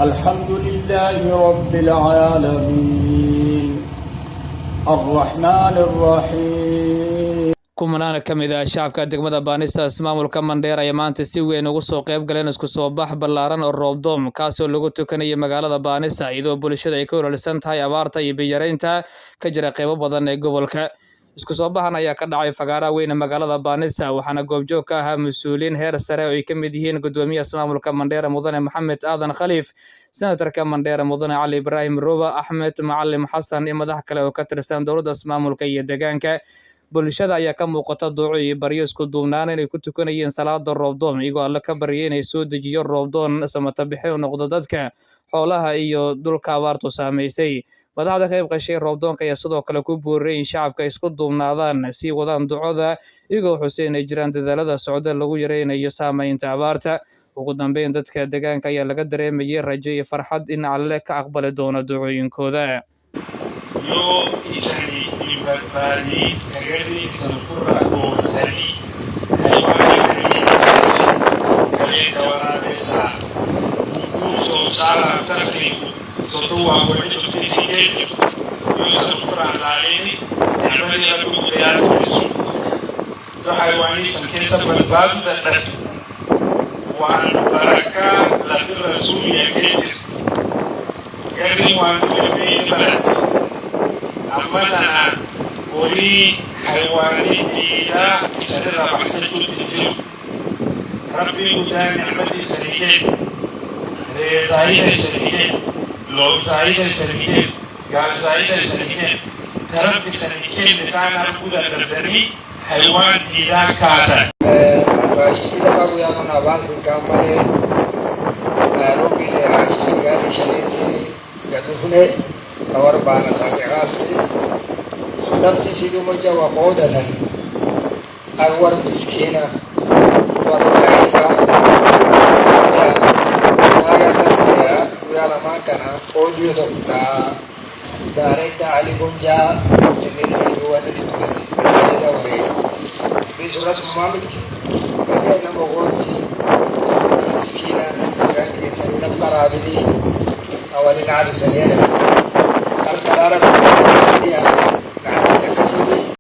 الحمد لله رب العالمين الرحمن الرحيم. kumanaan ka mid ah shacabka degmada Baanisa ismaamulka Mandheera ay maanta si weyn ugu soo qayb galeen isku soo bax ballaaran oo roobdoom kaas oo lagu tukanayay magaalada Baanisa iyadoo bulshada ay ka wararsan tahay abaarta iyo biyareynta ka jira qaybo badan ee gobolka. isku soo baxan ayaa ka dhacay fagaara weyn magaalada Baanisa waxaana goobjoog ka ahaa mas'uuliin heer sare oo ay ka mid yihiin gudoomiyaha ismaamulka Mandheera Mudane Maxamed Aadan Khaliif, senatarka Mandheera Mudane Cali Ibrahim Roba, Axmed Macallim Xasan iyo madax kale oo ka tirsan dowladda ismaamulka iyo deegaanka. bulshada ayaa ka muuqata duco iyo baryo isku duubnaan inay ku tukanayeen salaada roobdoon iyagoo alla ka baryay inay soo dejiyo roobdoon samata bixin u noqdo dadka xoolaha iyo dhulka abaartu saameysay. madaxda ka qayb gashay roobdoonka ayaa sidoo kale ku booriyay in shacabka isku duubnaadaan si wadaan ducada iyagoo xuseen ay jiraan dadaalada socda lagu yareynayo saameynta abaarta. ugu dambeyn dadka deegaanka ayaa laga dareemayay rajo iyo farxad in Alle ka aqbali doono ducooyinkooda. Bali kagari sanfura goortani haywaanadii jasi kaleeta waraabesa mukuuto sala takriku sotuwa wajjo tisikeetu yoo sanfura laaleni nicmadii rabbi ku khiyaarayso yo haywaaniisan keessa badbaadada dhar waan barakaa lafi rasuuliya keejir gari waan kulbeyn balad amadana ولي حيوانيتي لا سنرى بحثة الجو ربي قدام نعمتي سنين زايدة سنين لو زايدة سنين قال زايدة سنين تربي سنين لكان أركودا نبدني حيوان ديلا كاتا واشتيدا أبو يامن أباس كامل روبي لأشتيدا شنيتيني قدوفني أوربانا ساكغاسي نفتي سيدو مجا وقودة أغور مسكينة وضعيفة يا ناغا تسيا ويا لما كان قوديو دا داريتا علي بنجا جميل بيجوة تتوزي سيدا وريد بيجو راس ممامك ويا نمو غوتي مسكينة نغان كيسان نبرابلي أولي نعب سنينة القدارة كنت تتبيها